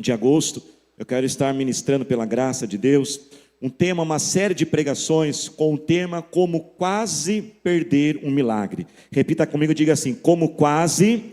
de agosto, eu quero estar ministrando pela graça de Deus um tema, uma série de pregações com o tema como quase perder um milagre. Repita comigo, diga assim: como quase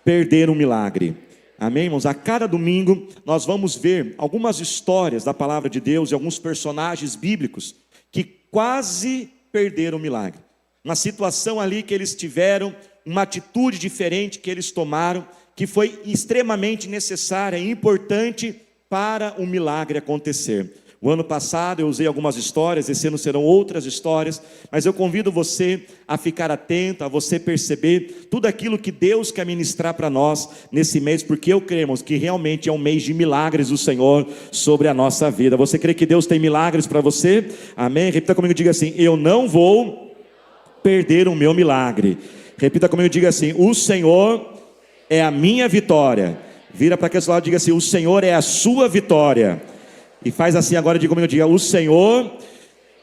perder um milagre. Amém, irmãos? A cada domingo nós vamos ver algumas histórias da palavra de Deus e alguns personagens bíblicos que quase perderam o milagre. Uma situação ali que eles tiveram, uma atitude diferente que eles tomaram, que foi extremamente necessária e importante para o milagre acontecer. O ano passado eu usei algumas histórias, esse ano serão outras histórias, mas eu convido você a ficar atento, a você perceber tudo aquilo que Deus quer ministrar para nós nesse mês, porque eu creio, irmãos, que realmente é um mês de milagres do Senhor sobre a nossa vida. Você crê que Deus tem milagres para você? Amém? Repita comigo, diga assim: eu não vou perder o meu milagre. Repita comigo, diga assim: o Senhor é a minha vitória. Vira para aquele lado e diga assim: o Senhor é a sua vitória. E faz assim agora, diga comigo, diga: o Senhor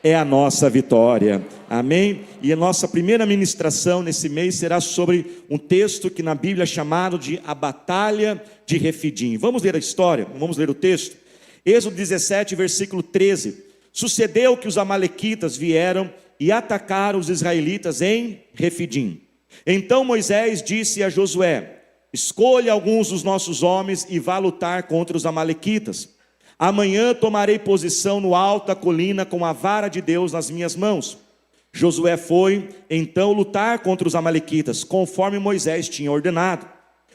é a nossa vitória. Amém? E a nossa primeira ministração nesse mês será sobre um texto que na Bíblia é chamado de a Batalha de Refidim. Vamos ler a história, vamos ler o texto. Êxodo 17, versículo 13. Sucedeu que os amalequitas vieram e atacaram os israelitas em Refidim. Então Moisés disse a Josué: escolha alguns dos nossos homens e vá lutar contra os amalequitas. Amanhã tomarei posição no alto da colina com a vara de Deus nas minhas mãos. Josué foi então lutar contra os amalequitas, conforme Moisés tinha ordenado.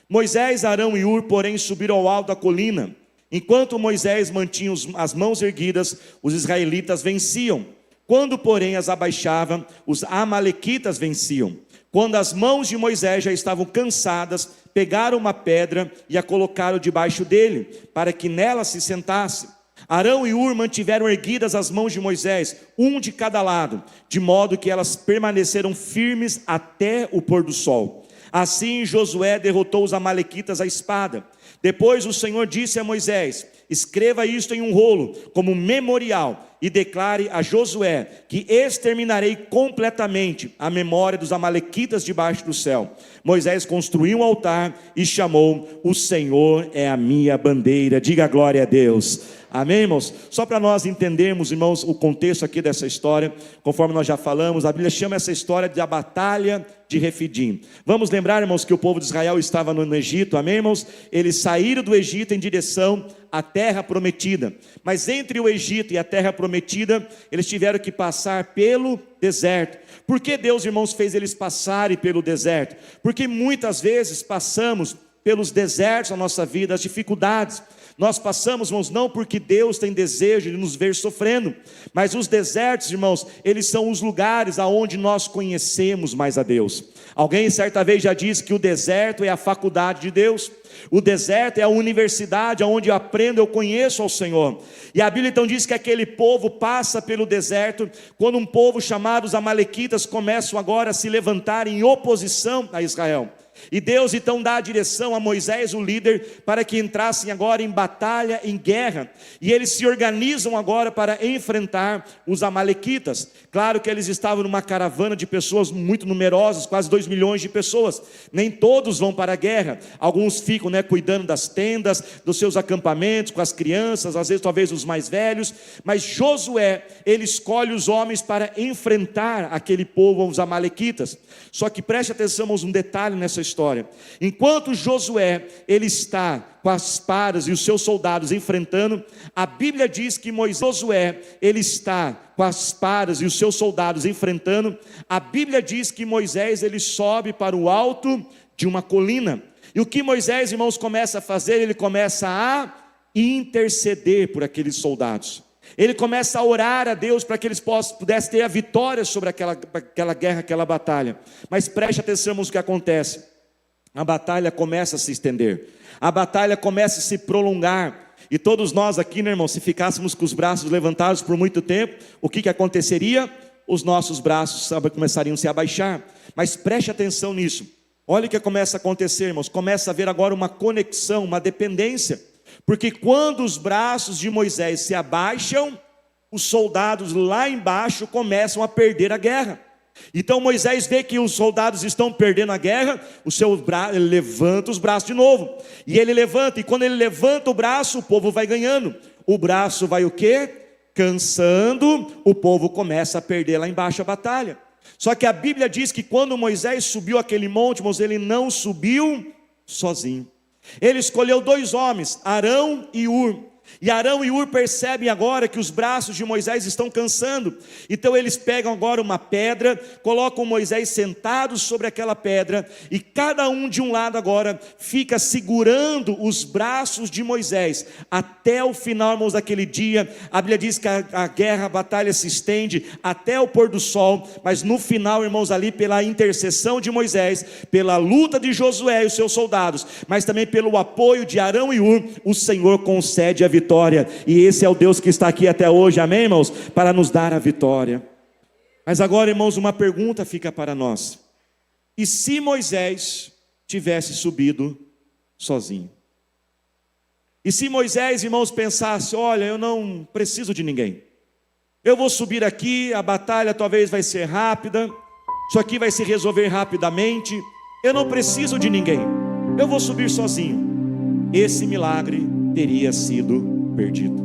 Moisés, Arão e Hur, porém, subiram ao alto da colina. Enquanto Moisés mantinha as mãos erguidas, os israelitas venciam. Quando, porém, as abaixava, os amalequitas venciam. Quando as mãos de Moisés já estavam cansadas, pegaram uma pedra e a colocaram debaixo dele, para que nela se sentasse. Arão e Hur mantiveram erguidas as mãos de Moisés, um de cada lado, de modo que elas permaneceram firmes até o pôr do sol. Assim Josué derrotou os amalequitas à espada. Depois o Senhor disse a Moisés: escreva isto em um rolo, como memorial, e declare a Josué que exterminarei completamente a memória dos amalequitas debaixo do céu. Moisés construiu um altar e chamou: o Senhor é a minha bandeira. Diga glória a Deus. Amém, irmãos? Só para nós entendermos, irmãos, o contexto aqui dessa história, conforme nós já falamos, a Bíblia chama essa história de a Batalha de Refidim. Vamos lembrar, irmãos, que o povo de Israel estava no Egito, amém, irmãos? Eles saíram do Egito em direção à terra prometida, mas entre o Egito e a terra prometida, eles tiveram que passar pelo deserto. Por que Deus, irmãos, fez eles passarem pelo deserto? Porque muitas vezes passamos pelos desertos na nossa vida, as dificuldades. Nós passamos, irmãos, não porque Deus tem desejo de nos ver sofrendo, mas os desertos, irmãos, eles são os lugares aonde nós conhecemos mais a Deus. Alguém certa vez já disse que o deserto é a faculdade de Deus. O deserto é a universidade onde eu aprendo, eu conheço ao Senhor. E a Bíblia então diz que aquele povo passa pelo deserto, quando um povo chamado os amalequitas começam agora a se levantar em oposição a Israel. E Deus então dá a direção a Moisés, o líder, para que entrassem agora em batalha, em guerra. E eles se organizam agora para enfrentar os amalequitas. Claro que eles estavam numa caravana de pessoas muito numerosas, quase 2 milhões de pessoas. Nem todos vão para a guerra. Alguns ficam, cuidando das tendas, dos seus acampamentos, com as crianças, às vezes talvez os mais velhos. Mas Josué, ele escolhe os homens para enfrentar aquele povo, os amalequitas. Só que preste atenção, irmãos, um detalhe nessa história. Enquanto Josué, ele está com as espadas e os seus soldados enfrentando, a Bíblia diz que Josué, ele está com as espadas e os seus soldados enfrentando. A Bíblia diz que Moisés, ele sobe para o alto de uma colina. E o que Moisés, irmãos, começa a fazer? Ele começa a interceder por aqueles soldados. Ele começa a orar a Deus para que eles pudessem ter a vitória sobre aquela guerra, aquela batalha. Mas preste atenção no que acontece. A batalha começa a se estender. A batalha começa a se prolongar. E todos nós aqui, irmão, se ficássemos com os braços levantados por muito tempo, o que aconteceria? Os nossos braços começariam a se abaixar. Mas preste atenção nisso. Olha o que começa a acontecer, irmãos. Começa a haver agora uma conexão, uma dependência. Porque quando os braços de Moisés se abaixam, os soldados lá embaixo começam a perder a guerra. Então Moisés vê que os soldados estão perdendo a guerra, ele levanta os braços de novo, e ele levanta, e quando ele levanta o braço, o povo vai ganhando. O braço vai o quê? Cansando, o povo começa a perder lá embaixo a batalha. Só que a Bíblia diz que quando Moisés subiu aquele monte, irmãos, ele não subiu sozinho. Ele escolheu 2 homens, Arão e Hur. E Arão e Hur percebem agora que os braços de Moisés estão cansando. Então eles pegam agora uma pedra, colocam Moisés sentado sobre aquela pedra, e cada um de um lado agora fica segurando os braços de Moisés até o final, irmãos, daquele dia. A Bíblia diz que a guerra, a batalha se estende até o pôr do sol, mas no final, irmãos, ali pela intercessão de Moisés, pela luta de Josué e os seus soldados, mas também pelo apoio de Arão e Hur, o Senhor concede a vitória. E esse é o Deus que está aqui até hoje, amém, irmãos? Para nos dar a vitória. Mas agora, irmãos, uma pergunta fica para nós: e se Moisés tivesse subido sozinho? E se Moisés, irmãos, pensasse: olha, eu não preciso de ninguém, eu vou subir aqui, a batalha talvez vai ser rápida, isso aqui vai se resolver rapidamente, eu não preciso de ninguém, eu vou subir sozinho. Esse milagre teria sido perdido.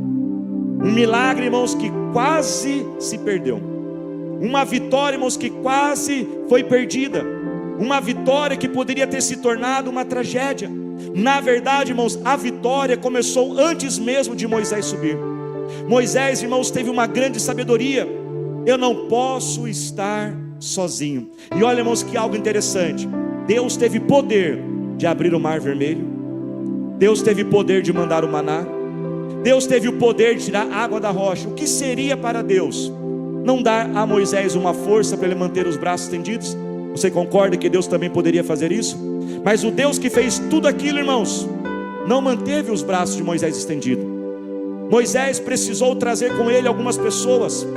Um milagre, irmãos, que quase se perdeu. Uma vitória, irmãos, que quase foi perdida. Uma vitória que poderia ter se tornado uma tragédia. Na verdade, irmãos, a vitória começou antes mesmo de Moisés subir. Moisés, irmãos, teve uma grande sabedoria: eu não posso estar sozinho. E olha, irmãos, que algo interessante: Deus teve poder de abrir o mar vermelho, Deus teve poder de mandar o maná, Deus teve o poder de tirar água da rocha. O que seria para Deus não dar a Moisés uma força para ele manter os braços estendidos? Você concorda que Deus também poderia fazer isso? Mas o Deus que fez tudo aquilo, irmãos, não manteve os braços de Moisés estendidos. Moisés precisou trazer com ele algumas pessoas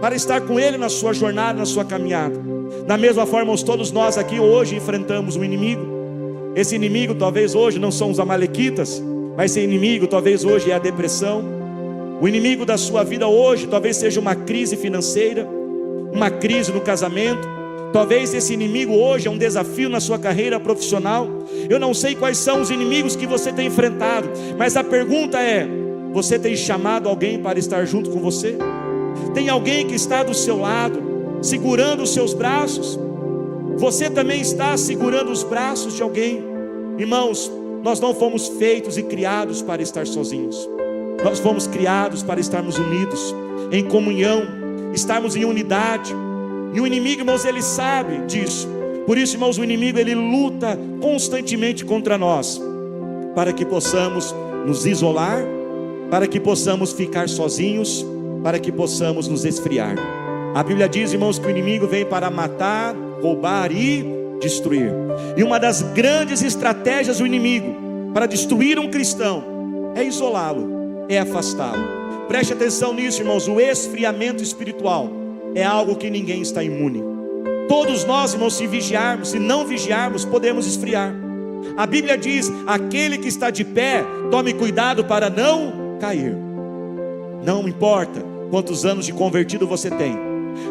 para estar com ele na sua jornada, na sua caminhada. Da mesma forma, irmãos, todos nós aqui hoje enfrentamos um inimigo. Esse inimigo talvez hoje não são os amalequitas, mas esse inimigo talvez hoje é a depressão. O inimigo da sua vida hoje talvez seja uma crise financeira, uma crise no casamento. Talvez esse inimigo hoje é um desafio na sua carreira profissional. Eu não sei quais são os inimigos que você tem enfrentado, mas a pergunta é: você tem chamado alguém para estar junto com você? Tem alguém que está do seu lado, segurando os seus braços? Você também está segurando os braços de alguém? Irmãos, nós não fomos feitos e criados para estar sozinhos. Nós fomos criados para estarmos unidos, em comunhão, estarmos em unidade. E o inimigo, irmãos, ele sabe disso. Por isso, irmãos, o inimigo, ele luta constantemente contra nós, para que possamos nos isolar, para que possamos ficar sozinhos, para que possamos nos esfriar. A Bíblia diz, irmãos, que o inimigo vem para matar, roubar e destruir. E uma das grandes estratégias do inimigo para destruir um cristão é isolá-lo, é afastá-lo. Preste atenção nisso, irmãos. O esfriamento espiritual é algo que ninguém está imune. Todos nós, irmãos, se vigiarmos, se não vigiarmos, podemos esfriar. A Bíblia diz: aquele que está de pé, tome cuidado para não cair. Não importa quantos anos de convertido você tem,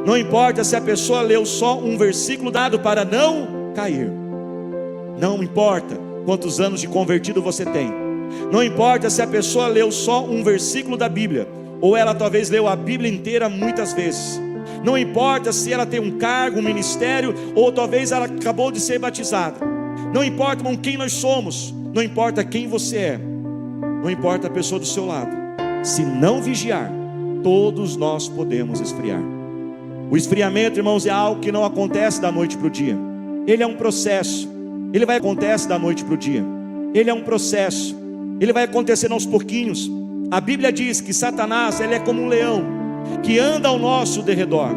não importa se a pessoa leu só um versículo dado para não cair, não importa quantos anos de convertido você tem, não importa se a pessoa leu só um versículo da Bíblia, ou ela talvez leu a Bíblia inteira muitas vezes, não importa se ela tem um cargo, um ministério, ou talvez ela acabou de ser batizada, não importa com quem nós somos, não importa quem você é, não importa a pessoa do seu lado, se não vigiar, todos nós podemos esfriar. O esfriamento, irmãos, é algo que não acontece da noite para o dia. Ele é um processo. Ele vai acontecer da noite para o dia. Ele é um processo. Ele vai acontecendo aos pouquinhos. A Bíblia diz que Satanás, ele é como um leão que anda ao nosso derredor.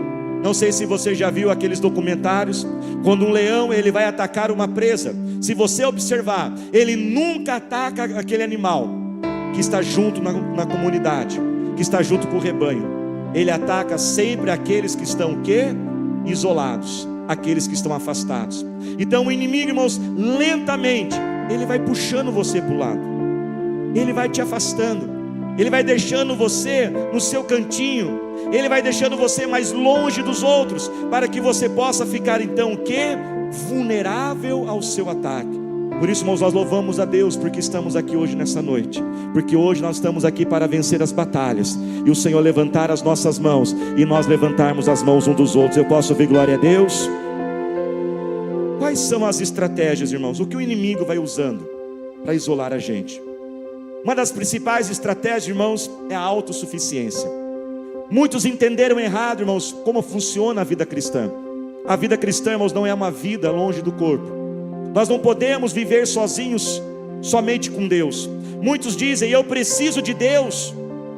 Não sei se você já viu aqueles documentários, quando um leão ele vai atacar uma presa. Se você observar, ele nunca ataca aquele animal que está junto na comunidade, que está junto com o rebanho. Ele ataca sempre aqueles que estão o quê? Isolados, aqueles que estão afastados. Então o inimigo, irmãos, lentamente ele vai puxando você para o lado, ele vai te afastando, ele vai deixando você no seu cantinho, Ele vai deixando você mais longe dos outros, para que você possa ficar então o quê? Vulnerável ao seu ataque. Por isso, irmãos, nós louvamos a Deus, porque estamos aqui hoje nessa noite, porque hoje nós estamos aqui para vencer as batalhas, e o Senhor levantar as nossas mãos, e nós levantarmos as mãos um dos outros. Eu posso ouvir glória a Deus? Quais são as estratégias, irmãos? O que o inimigo vai usando para isolar a gente? Uma das principais estratégias, irmãos, é a autossuficiência. Muitos entenderam errado, irmãos, como funciona a vida cristã. A vida cristã, irmãos, não é uma vida longe do corpo. Nós não podemos viver sozinhos, somente com Deus. Muitos dizem: eu preciso de Deus,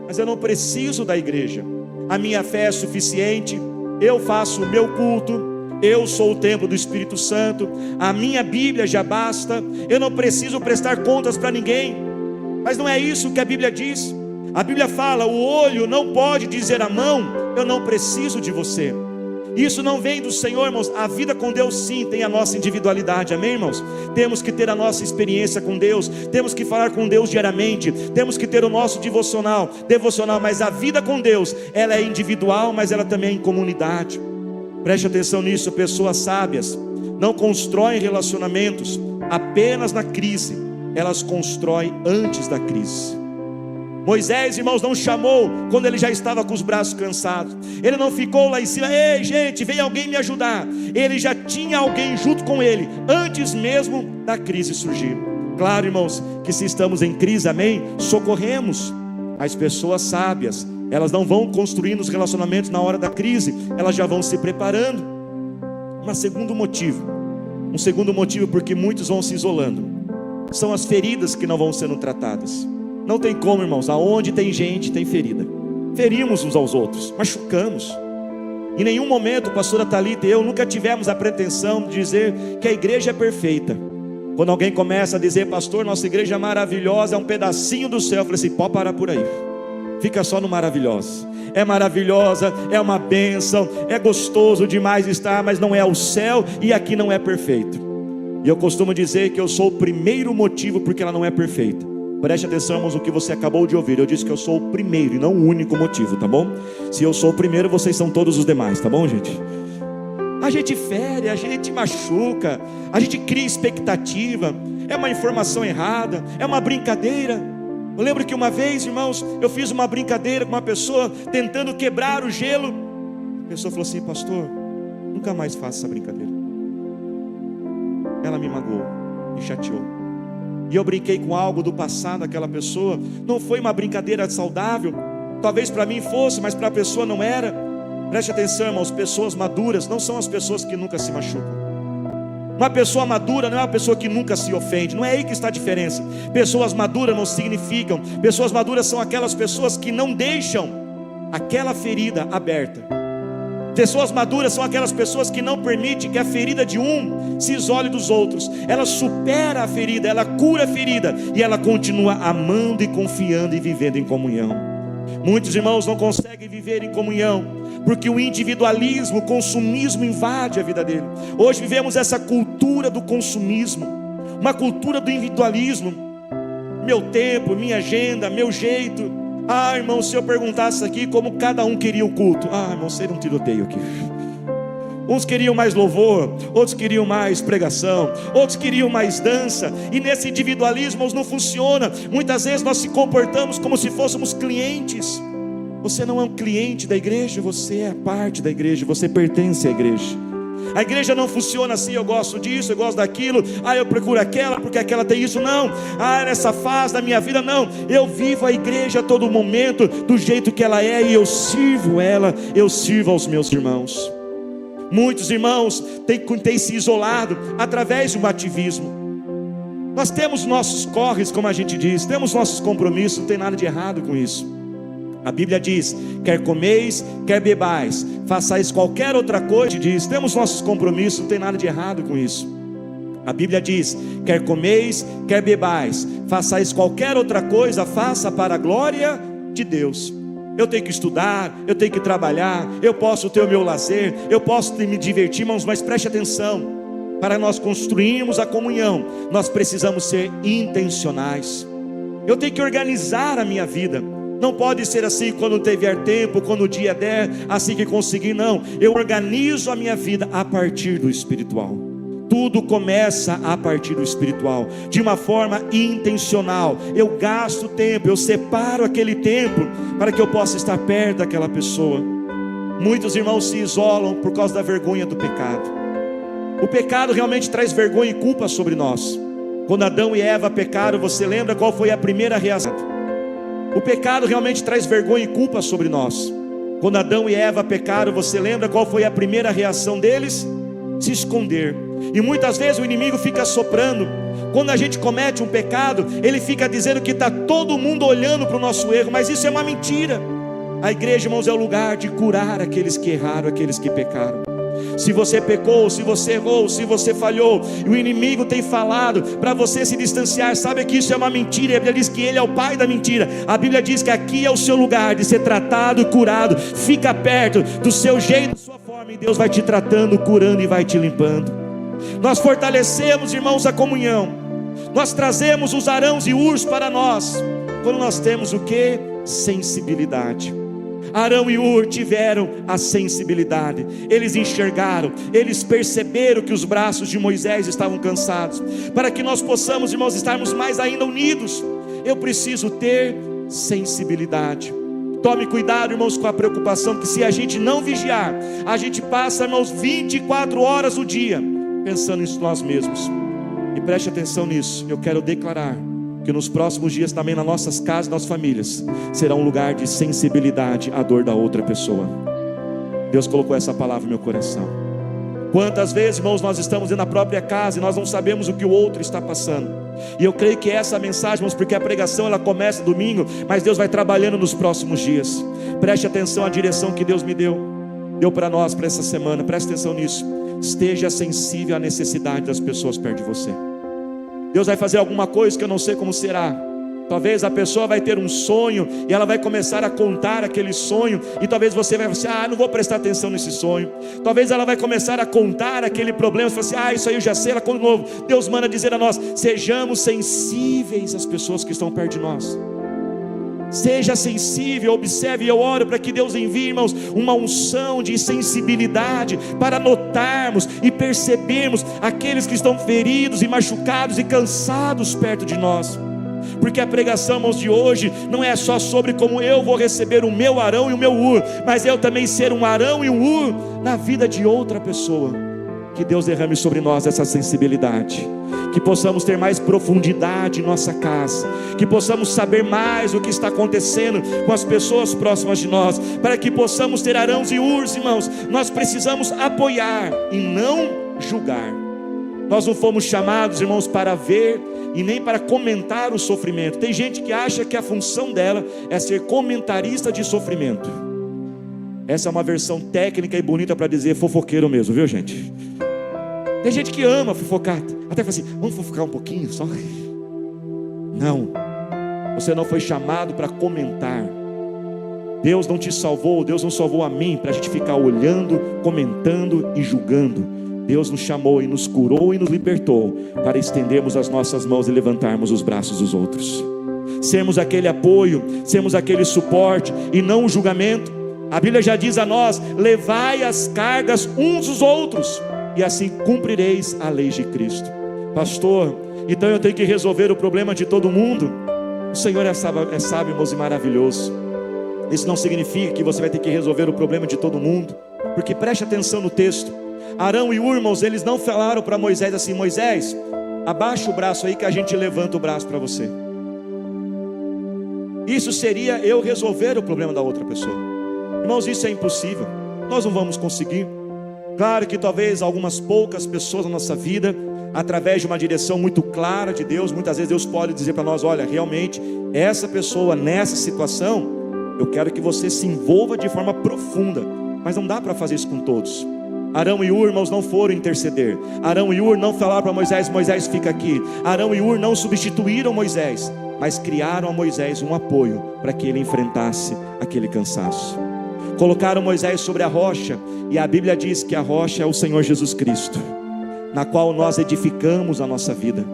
mas eu não preciso da igreja. A minha fé é suficiente, eu faço o meu culto, eu sou o templo do Espírito Santo, a minha Bíblia já basta, eu não preciso prestar contas para ninguém. Mas não é isso que a Bíblia diz. A Bíblia fala: o olho não pode dizer à mão: eu não preciso de você. Isso não vem do Senhor, irmãos. A vida com Deus sim tem a nossa individualidade, amém, irmãos? Temos que ter a nossa experiência com Deus, temos que falar com Deus diariamente, temos que ter o nosso devocional, mas a vida com Deus, ela é individual, mas ela também é em comunidade. Preste atenção nisso. Pessoas sábias não constroem relacionamentos apenas na crise, elas constroem antes da crise. Moisés, irmãos, não chamou quando ele já estava com os braços cansados. Ele não ficou lá em cima: ei gente, vem alguém me ajudar. Ele já tinha alguém junto com ele, antes mesmo da crise surgir. Claro, irmãos, que se estamos em crise, amém, socorremos. As pessoas sábias, elas não vão construindo os relacionamentos na hora da crise, elas já vão se preparando. Um segundo motivo porque muitos vão se isolando, são as feridas que não vão sendo tratadas. Não tem como, irmãos, aonde tem gente, tem ferida. Ferimos uns aos outros, machucamos. Em nenhum momento, pastora Thalita e eu nunca tivemos a pretensão de dizer que a igreja é perfeita. Quando alguém começa a dizer: pastor, nossa igreja é maravilhosa, é um pedacinho do céu, eu falei assim: pode parar por aí, fica só no maravilhosa. É maravilhosa, é uma bênção, é gostoso demais estar, mas não é o céu, e aqui não é perfeito. E eu costumo dizer que eu sou o primeiro motivo porque ela não é perfeita. Preste atenção, irmãos, o que você acabou de ouvir. Eu disse que eu sou o primeiro e não o único motivo, tá bom? Se eu sou o primeiro, vocês são todos os demais, tá bom, gente? A gente fere, a gente machuca, a gente cria expectativa, é uma informação errada, é uma brincadeira. Eu lembro que uma vez, irmãos, eu fiz uma brincadeira com uma pessoa, tentando quebrar o gelo. A pessoa falou assim: pastor, nunca mais faça essa brincadeira. Ela me magoou, me chateou. E eu brinquei com algo do passado daquela pessoa. Não foi uma brincadeira saudável. Talvez para mim fosse, mas para a pessoa não era. Preste atenção, irmãos, pessoas maduras não são as pessoas que nunca se machucam. Uma pessoa madura não é uma pessoa que nunca se ofende. Não é aí que está a diferença. Pessoas maduras não significam. Pessoas maduras são aquelas pessoas que não deixam aquela ferida aberta. Pessoas maduras são aquelas pessoas que não permitem que a ferida de um se isole dos outros. Ela supera a ferida, ela cura a ferida, e ela continua amando e confiando e vivendo em comunhão. Muitos irmãos não conseguem viver em comunhão porque o individualismo, o consumismo invade a vida dele. Hoje vivemos essa cultura do consumismo, uma cultura do individualismo. Meu tempo, minha agenda, meu jeito. Ah, irmão, se eu perguntasse aqui como cada um queria o culto. Ah, irmão, seria um tiroteio aqui. Uns queriam mais louvor, outros queriam mais pregação, outros queriam mais dança. E nesse individualismo não funciona. Muitas vezes nós se comportamos como se fôssemos clientes. Você não é um cliente da igreja, você é parte da igreja, você pertence à igreja. A igreja não funciona assim: eu gosto disso, eu gosto daquilo, eu procuro aquela porque aquela tem isso. Não, nessa fase da minha vida, não. Eu vivo a igreja a todo momento, do jeito que ela é, e eu sirvo ela, eu sirvo aos meus irmãos. Muitos irmãos têm se isolado através de um ativismo. Nós temos nossos corres, como a gente diz, temos nossos compromissos, não tem nada de errado com isso. A Bíblia diz: quer comeis, quer bebais, façais qualquer outra coisa. Diz: temos nossos compromissos, não tem nada de errado com isso. A Bíblia diz: quer comeis, quer bebais, façais qualquer outra coisa, faça para a glória de Deus. Eu tenho que estudar, eu tenho que trabalhar, eu posso ter o meu lazer, eu posso me divertir, irmãos, mas preste atenção: para nós construirmos a comunhão, nós precisamos ser intencionais. Eu tenho que organizar a minha vida. Não pode ser assim quando tiver tempo, quando o dia der, assim que conseguir, não. Eu organizo a minha vida a partir do espiritual. Tudo começa a partir do espiritual, de uma forma intencional. Eu gasto tempo, eu separo aquele tempo para que eu possa estar perto daquela pessoa. Muitos irmãos se isolam por causa da vergonha do pecado. O pecado realmente traz vergonha e culpa sobre nós. Quando Adão e Eva pecaram, você lembra qual foi a primeira reação? O pecado realmente traz vergonha e culpa sobre nós. Quando Adão e Eva pecaram, você lembra qual foi a primeira reação deles? Se esconder. E muitas vezes o inimigo fica soprando. Quando a gente comete um pecado, ele fica dizendo que está todo mundo olhando para o nosso erro, mas isso é uma mentira. A igreja, irmãos, é o lugar de curar aqueles que erraram, aqueles que pecaram. Se você pecou, se você errou, se você falhou, e o inimigo tem falado para você se distanciar, sabe que isso é uma mentira. A Bíblia diz que ele é o pai da mentira. A Bíblia diz que aqui é o seu lugar de ser tratado e curado. Fica perto do seu jeito, da sua forma, e Deus vai te tratando, curando e vai te limpando. Nós fortalecemos, irmãos, a comunhão. Nós trazemos os Arãos e Urs para nós quando nós temos o que? Sensibilidade. Arão e Ur tiveram a sensibilidade. Eles enxergaram, eles perceberam que os braços de Moisés estavam cansados. Para que nós possamos, irmãos, estarmos mais ainda unidos, eu preciso ter sensibilidade. Tome cuidado, irmãos, com a preocupação, que se a gente não vigiar, a gente passa, irmãos, 24 horas o dia pensando em nós mesmos. E preste atenção nisso. Eu quero declarar que nos próximos dias também nas nossas casas, nas nossas famílias, será um lugar de sensibilidade à dor da outra pessoa. Deus colocou essa palavra no meu coração. Quantas vezes, irmãos, nós estamos dentro da própria casa e nós não sabemos o que o outro está passando. E eu creio que essa mensagem, irmãos, porque a pregação ela começa domingo, mas Deus vai trabalhando nos próximos dias. Preste atenção à direção que Deus me deu para nós, para essa semana. Preste atenção nisso. Esteja sensível à necessidade das pessoas perto de você. Deus vai fazer alguma coisa que eu não sei como será. Talvez a pessoa vai ter um sonho e ela vai começar a contar aquele sonho, e talvez você vai falar, não vou prestar atenção nesse sonho. Talvez ela vai começar a contar aquele problema, você vai falar isso aí eu já sei, ela conta de novo. Deus manda dizer a nós, sejamos sensíveis às pessoas que estão perto de nós. Seja sensível, observe, e eu oro para que Deus envie, irmãos, uma unção de sensibilidade, para notarmos e percebermos aqueles que estão feridos e machucados e cansados perto de nós. Porque a pregação, irmãos, de hoje não é só sobre como eu vou receber o meu Arão e o meu Ur, mas eu também ser um Arão e um Ur na vida de outra pessoa. Que Deus derrame sobre nós essa sensibilidade, que possamos ter mais profundidade em nossa casa, que possamos saber mais o que está acontecendo com as pessoas próximas de nós, para que possamos ter Arãos e Urs, irmãos. Nós precisamos apoiar e não julgar. Nós não fomos chamados, irmãos, para ver e nem para comentar o sofrimento. Tem gente que acha que a função dela é ser comentarista de sofrimento. Essa é uma versão técnica e bonita para dizer fofoqueiro mesmo, viu, gente? Tem gente que ama fofocar, até fala assim, vamos fofocar um pouquinho só. Não, você não foi chamado para comentar. Deus não te salvou, Deus não salvou a mim para a gente ficar olhando, comentando e julgando. Deus nos chamou e nos curou e nos libertou para estendermos as nossas mãos e levantarmos os braços dos outros, sermos aquele apoio, sermos aquele suporte e não o julgamento. A Bíblia já diz a nós, levai as cargas uns dos outros, e assim cumprireis a lei de Cristo. Pastor, então eu tenho que resolver o problema de todo mundo? O Senhor é sábio, irmãos, e maravilhoso. Isso não significa que você vai ter que resolver o problema de todo mundo, porque preste atenção no texto. Arão e Ur, irmãos, eles não falaram para Moisés assim, Moisés, abaixa o braço aí que a gente levanta o braço para você. Isso seria eu resolver o problema da outra pessoa. Irmãos, isso é impossível, nós não vamos conseguir. Claro que talvez algumas poucas pessoas na nossa vida, através de uma direção muito clara de Deus, muitas vezes Deus pode dizer para nós, olha, realmente, essa pessoa nessa situação, eu quero que você se envolva de forma profunda, mas não dá para fazer isso com todos. Arão e Ur, irmãos, não foram interceder. Arão e Ur não falaram para Moisés, Moisés fica aqui. Arão e Ur não substituíram Moisés, mas criaram a Moisés um apoio para que ele enfrentasse aquele cansaço. Colocaram Moisés sobre a rocha, e a Bíblia diz que a rocha é o Senhor Jesus Cristo, na qual nós edificamos a nossa vida.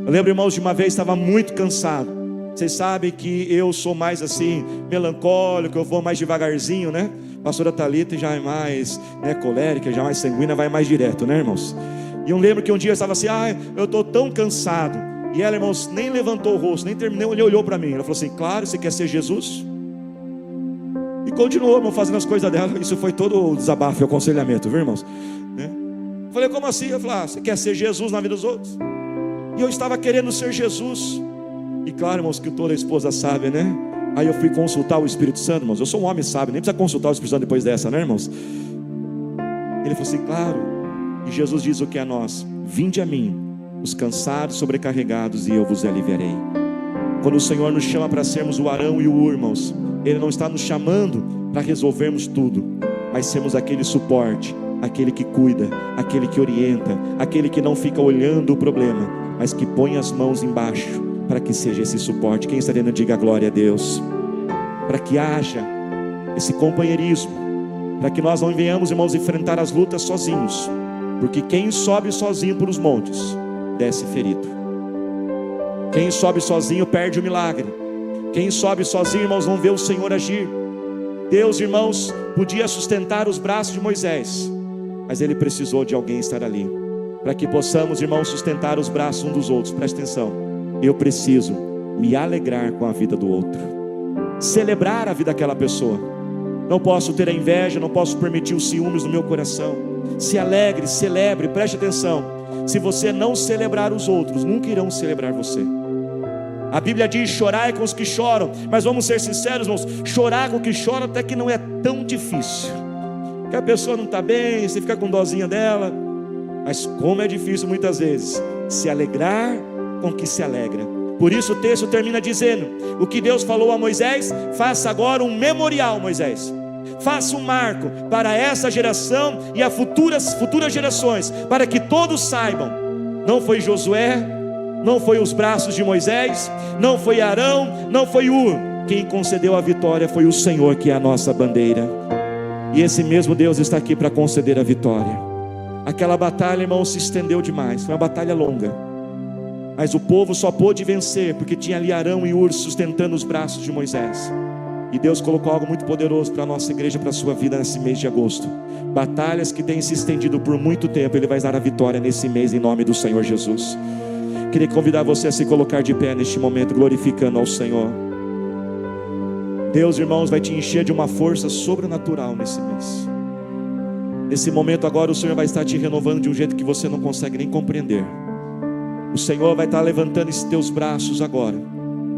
Eu lembro, irmãos, de uma vez estava muito cansado, Vocês sabem que eu sou mais assim, melancólico, eu vou mais devagarzinho, né? A pastora Thalita já é mais, né, colérica, já mais sanguínea, vai mais direto, né, irmãos? E eu lembro que um dia eu estava assim, eu estou tão cansado. E ela, irmãos, nem levantou o rosto, nem terminou, ele olhou para mim. Ela falou assim, claro, você quer ser Jesus? E continuou, irmão, fazendo as coisas dela. Isso foi todo o desabafo e o aconselhamento, viu, irmãos? Né? Falei, como assim? Eu falei, você quer ser Jesus na vida dos outros? E eu estava querendo ser Jesus. E claro, irmãos, que toda esposa sabe, né? Aí eu fui consultar o Espírito Santo, irmãos. Eu sou um homem sábio, nem precisa consultar o Espírito Santo depois dessa, né, irmãos? Ele falou assim, claro. E Jesus diz o que a nós: vinde a mim, os cansados, sobrecarregados, e eu vos aliviarei. Quando o Senhor nos chama para sermos o Arão e o Ur, irmãos, Ele não está nos chamando para resolvermos tudo, mas sermos aquele suporte, aquele que cuida, aquele que orienta, aquele que não fica olhando o problema, mas que põe as mãos embaixo, para que seja esse suporte. Quem está dentro, diga glória a Deus. Para que haja esse companheirismo, para que nós não venhamos, irmãos, enfrentar as lutas sozinhos, porque quem sobe sozinho por os montes, desce ferido. Quem sobe sozinho perde o milagre. Quem sobe sozinho, irmãos, não vê o Senhor agir. Deus, irmãos, podia sustentar os braços de Moisés, mas Ele precisou de alguém estar ali, para que possamos, irmãos, sustentar os braços uns dos outros. Presta atenção. Eu preciso me alegrar com a vida do outro, celebrar a vida daquela pessoa. Não posso ter a inveja, não posso permitir os ciúmes no meu coração. Se alegre, celebre, preste atenção. Se você não celebrar os outros, nunca irão celebrar você. A Bíblia diz, chorai com os que choram. Mas vamos ser sinceros, irmãos, chorar com os que choram até que não é tão difícil. Porque a pessoa não está bem, você fica com dozinha dela. Mas como é difícil muitas vezes se alegrar com o que se alegra. Por isso o texto termina dizendo, o que Deus falou a Moisés: faça agora um memorial, Moisés. Faça um marco para essa geração e as futuras gerações, para que todos saibam, não foi Josué, não foi os braços de Moisés, não foi Arão, não foi Ur. Quem concedeu a vitória foi o Senhor, que é a nossa bandeira. E esse mesmo Deus está aqui para conceder a vitória. Aquela batalha, irmão, se estendeu demais, foi uma batalha longa, mas o povo só pôde vencer porque tinha ali Arão e Ur sustentando os braços de Moisés. E Deus colocou algo muito poderoso para a nossa igreja, para a sua vida nesse mês de agosto. Batalhas que têm se estendido por muito tempo, Ele vai dar a vitória nesse mês, em nome do Senhor Jesus. Queria convidar você a se colocar de pé neste momento, glorificando ao Senhor. Deus, irmãos, vai te encher de uma força sobrenatural nesse mês. Nesse momento agora o Senhor vai estar te renovando de um jeito que você não consegue nem compreender. O Senhor vai estar levantando esses teus braços agora.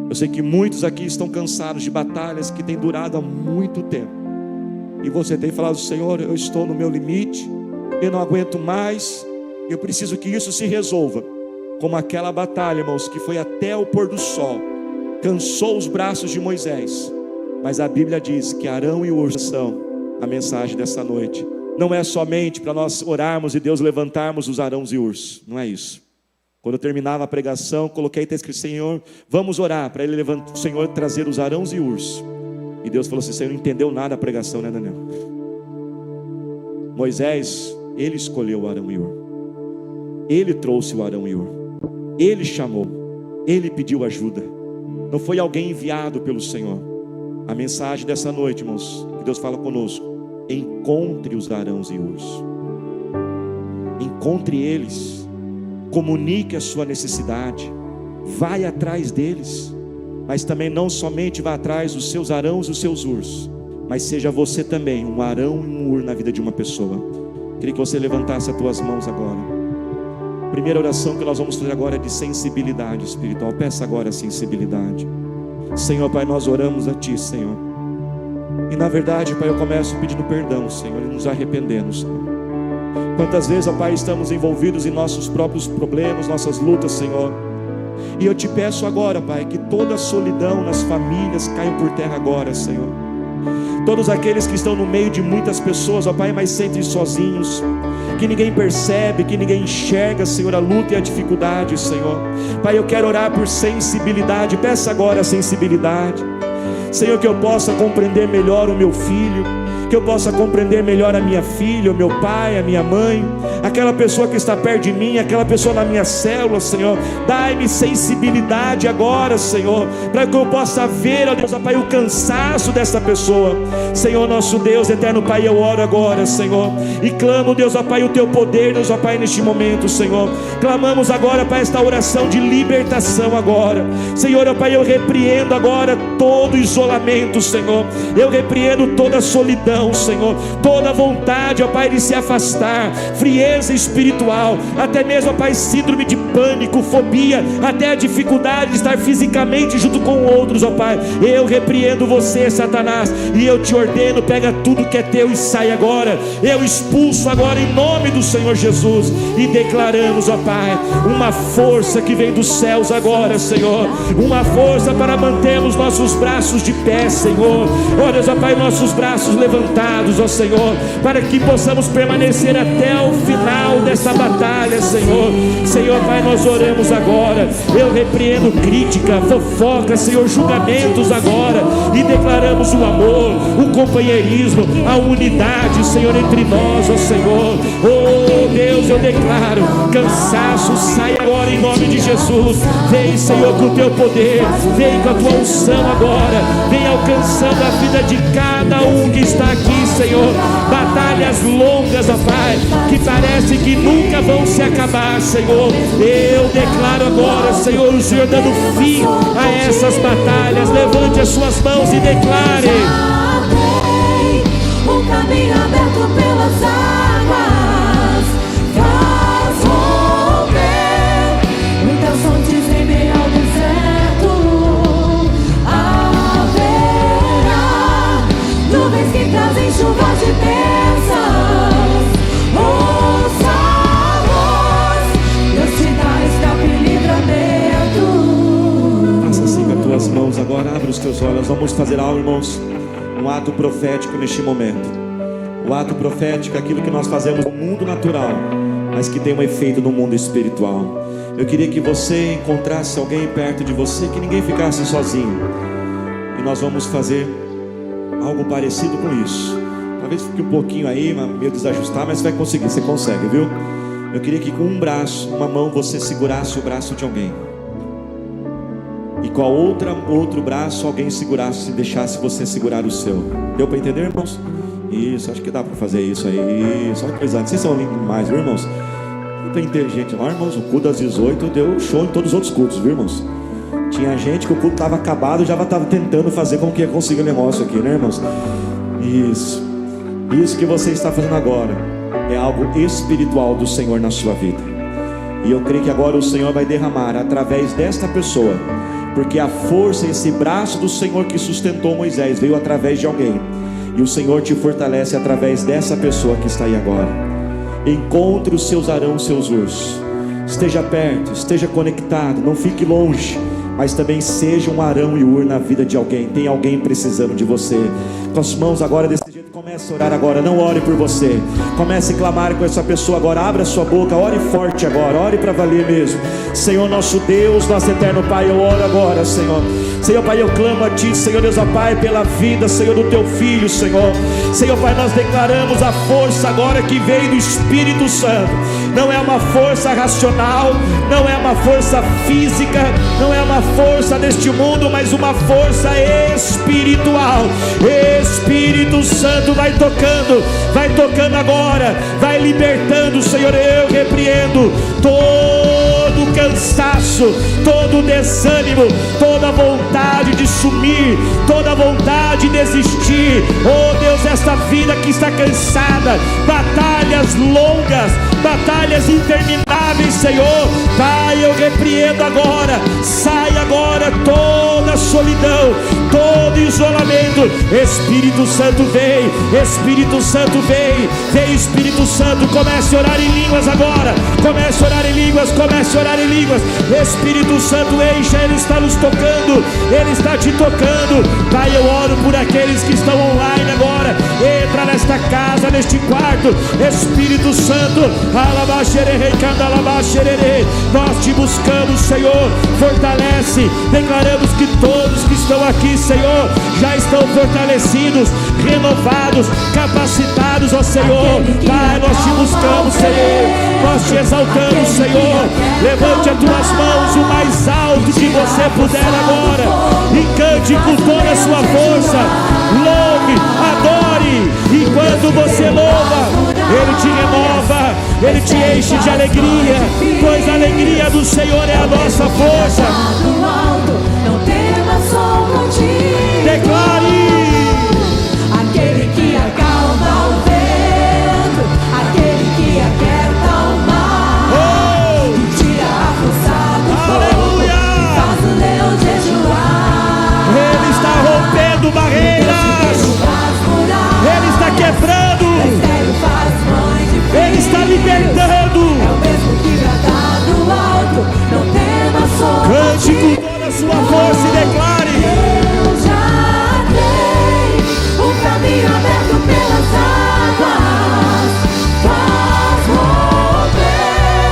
Eu sei que muitos aqui estão cansados de batalhas que têm durado há muito tempo, e você tem falado: Senhor, eu estou no meu limite, eu não aguento mais, eu preciso que isso se resolva. Como aquela batalha, irmãos, que foi até o pôr do sol, cansou os braços de Moisés. Mas a Bíblia diz que Arão e Ur são a mensagem dessa noite. Não é somente para nós orarmos e Deus levantarmos os Arãos e Urs, não é isso. Quando eu terminava a pregação, coloquei texto escrito: Senhor, vamos orar para Ele levantar, o Senhor trazer os Arãos e Urs. E Deus falou assim: Senhor, não entendeu nada da pregação, né, Daniel? Moisés, ele escolheu o Arão e Ur. Ele trouxe o Arão e Ur. Ele chamou. Ele pediu ajuda. Não foi alguém enviado pelo Senhor. A mensagem dessa noite, irmãos, que Deus fala conosco: encontre os Arãos e Urs. Encontre eles. Comunique a sua necessidade, vai atrás deles, mas também não somente vá atrás dos seus Arãos e os seus Urs, mas seja você também um Arão e um Ur na vida de uma pessoa. Queria que você levantasse as tuas mãos agora. Primeira oração que nós vamos fazer agora é de sensibilidade espiritual. Peça agora a sensibilidade. Senhor, Pai, nós oramos a Ti, Senhor, e na verdade, Pai, eu começo pedindo perdão, Senhor, e nos arrependendo, Senhor. Quantas vezes, ó Pai, estamos envolvidos em nossos próprios problemas, nossas lutas, Senhor. E eu te peço agora, Pai, que toda a solidão nas famílias caia por terra agora, Senhor. Todos aqueles que estão no meio de muitas pessoas, ó Pai, mas sentem sozinhos, que ninguém percebe, que ninguém enxerga, Senhor, a luta e a dificuldade, Senhor. Pai, eu quero orar por sensibilidade. Peça agora a sensibilidade, Senhor, que eu possa compreender melhor o meu filho, que eu possa compreender melhor a minha filha, o meu pai, a minha mãe, aquela pessoa que está perto de mim, aquela pessoa na minha célula, Senhor. Dai-me sensibilidade agora, Senhor, para que eu possa ver, ó Deus, ó Pai, o cansaço dessa pessoa. Senhor, nosso Deus, eterno Pai, eu oro agora, Senhor, e clamo, Deus, ó Pai, o teu poder, Deus, ó Pai, neste momento, Senhor. Clamamos agora para esta oração de libertação agora, Senhor, ó Pai. Eu repreendo agora todo isolamento, Senhor. Eu repreendo toda solidão, Senhor, toda vontade, ó Pai, de se afastar, frieza espiritual, até mesmo, ó Pai, síndrome de pânico, fobia, até a dificuldade de estar fisicamente junto com outros, ó Pai. Eu repreendo você, Satanás, e eu te ordeno, pega tudo que é teu e sai agora. Eu expulso agora em nome do Senhor Jesus, e declaramos, ó Pai, uma força que vem dos céus agora, Senhor, uma força para mantermos nossos braços de pé, Senhor, ó Deus, ó Pai, nossos braços levantados, ó Senhor, para que possamos permanecer até o final dessa batalha, Senhor. Senhor, Pai, nós oramos agora. Eu repreendo crítica, fofoca, Senhor, julgamentos agora, e declaramos o amor, o companheirismo, a unidade, Senhor, entre nós, ó Senhor. Oh Deus, eu declaro, cansaço sai agora em nome de Jesus. Vem, Senhor, com o teu poder, vem com a tua unção agora, vem alcançando a vida de cada um que está aqui, Senhor. Batalhas longas, ó Pai, que parece que nunca vão se acabar, Senhor. Eu declaro agora, Senhor, o Senhor dando fim a essas batalhas. Levante as suas mãos e declare: um caminho aberto pelas águas, faz romper muitas fontes em meio ao deserto. Haverá nuvens que trazem chuvas de bênçãos. Ouça a voz, Deus te dá escape e livramento. Faça assim com as tuas mãos agora, abre os teus olhos. Vamos fazer algo, irmãos, um ato profético neste momento. O ato profético é aquilo que nós fazemos no mundo natural, mas que tem um efeito no mundo espiritual. Eu queria que você encontrasse alguém perto de você, que ninguém ficasse sozinho, e nós vamos fazer algo parecido com isso. Talvez fique um pouquinho aí, meio desajustado, mas você vai conseguir, você consegue, viu? Eu queria que com um braço, uma mão, você segurasse o braço de alguém, e com a outro braço alguém segurasse, deixasse você segurar o seu. Deu para entender, irmãos? Isso, acho que dá para fazer isso aí. Só que coisa, vocês são lindos demais, viu, irmãos? Muito inteligente lá, irmãos. O culto das 18 deu show em todos os outros cultos, viu, irmãos? Tinha gente que o culto estava acabado e já estava tentando fazer como que ia conseguir o negócio aqui, né, irmãos? Isso que você está fazendo agora é algo espiritual do Senhor na sua vida. E eu creio que agora o Senhor vai derramar através desta pessoa, porque a força, esse braço do Senhor que sustentou Moisés veio através de alguém, e o Senhor te fortalece através dessa pessoa que está aí agora. Encontre os seus Arão, os seus ursos. Esteja perto, esteja conectado, não fique longe, mas também seja um Arão e Ur na vida de alguém. Tem alguém precisando de você. Com as mãos agora desse jeito, comece a orar agora. Não ore por você, comece a clamar com essa pessoa agora. Abra a sua boca, ore forte agora, ore para valer mesmo. Senhor, nosso Deus, nosso eterno Pai, eu oro agora, Senhor. Senhor Pai, eu clamo a Ti, Senhor Deus, ó Pai, pela vida, Senhor, do Teu Filho, Senhor. Senhor Pai, nós declaramos a força agora que veio do Espírito Santo. Não é uma força racional, não é uma força física, não é uma força deste mundo, mas uma força espiritual. Espírito Santo vai tocando agora, vai libertando, Senhor. Eu repreendo todo cansaço, todo desânimo, toda vontade de sumir, toda vontade de desistir. Oh Deus, esta vida que está cansada, batalhas longas, batalhas intermináveis, Senhor. Pai, eu repreendo agora, sai agora toda solidão, todo isolamento. Espírito Santo vem, Espírito Santo vem, vem Espírito Santo. Comece a orar em línguas agora, comece a orar em línguas, comece a orar em línguas. Espírito Santo, encha, Ele está nos tocando, Ele está te tocando. Pai, eu oro por aqueles que estão online agora. Entra nesta casa, neste quarto, Espírito Santo. Nós te buscamos, Senhor, fortalece. Declaramos que todos que estão aqui, Senhor, já estão fortalecidos, renovados, capacitados, ó Senhor. Pai, nós te buscamos, Senhor, nós te exaltamos, Senhor. Levante as tuas mãos o mais alto que você puder agora e cante com toda a sua força. Louve, adore, e quando você louva, Ele te renova, Ele te enche de alegria, pois a alegria do Senhor é a nossa força. Não temas, sou contigo. Declare. Aquele que acalma o vento, aquele que aquieta o mar, e tira a força do fogo, e faz o leão jejuar. Ele está rompendo barreiras, Ele está quebrando, Ele está libertando. É o mesmo que brada do alto, não temas, sou Cante contigo. com toda a sua força e declare. Eu já tenho um caminho aberto pelas águas, faz romper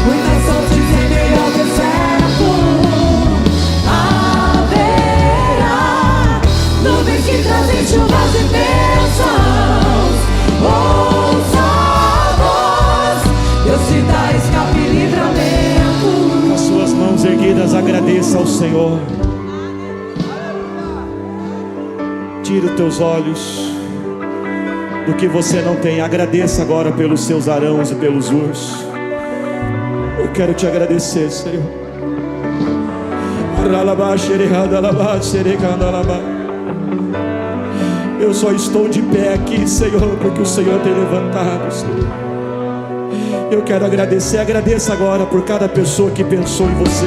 muitas fontes em meio ao deserto. Haverá nuvens que trazem chuvas de bênçãos. Ouça a voz, Deus te dá escape e livramento. Com as suas mãos erguidas, agradeça ao Senhor. Tira os teus olhos do que você não tem. Agradeça agora pelos seus arãos e pelos ursos. Eu quero te agradecer, Senhor. Eu só estou de pé aqui, Senhor, porque o Senhor tem levantado, Senhor. Eu quero agradecer. Agradeça agora por cada pessoa que pensou em você.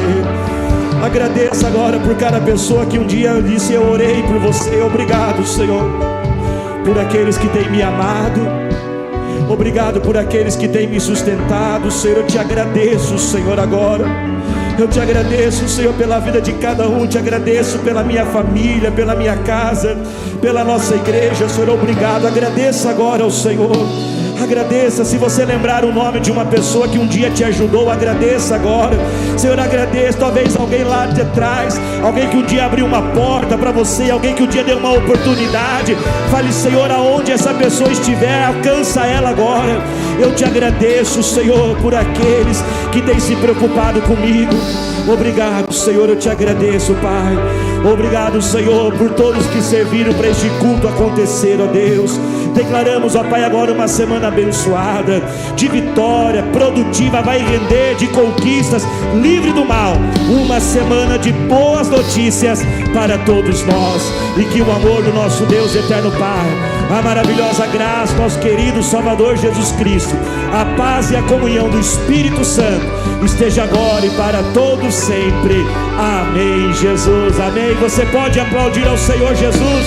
Agradeça agora por cada pessoa que um dia disse: eu orei por você. Obrigado, Senhor, por aqueles que têm me amado. Obrigado por aqueles que têm me sustentado, Senhor. Eu te agradeço, Senhor, agora. Eu te agradeço, Senhor, pela vida de cada um. Te agradeço pela minha família, pela minha casa, pela nossa igreja, Senhor. Obrigado. Agradeça agora ao Senhor. Agradeça. Se você lembrar o nome de uma pessoa que um dia te ajudou, agradeça agora. Senhor, agradeça. Talvez alguém lá de trás, alguém que um dia abriu uma porta para você, alguém que um dia deu uma oportunidade. Fale: Senhor, aonde essa pessoa estiver, alcança ela agora. Eu te agradeço, Senhor, por aqueles que têm se preocupado comigo. Obrigado, Senhor, eu te agradeço, Pai. Obrigado, Senhor, por todos que serviram para este culto acontecer, ó Deus. Declaramos, ó Pai, agora uma semana abençoada, de vitória, produtiva, vai render, de conquistas, livre do mal. Uma semana de boas notícias para todos nós. E que o amor do nosso Deus eterno Pai, a maravilhosa graça do nosso querido Salvador Jesus Cristo, a paz e a comunhão do Espírito Santo esteja agora e para todos sempre. Amém, Jesus, amém. Você pode aplaudir ao Senhor Jesus.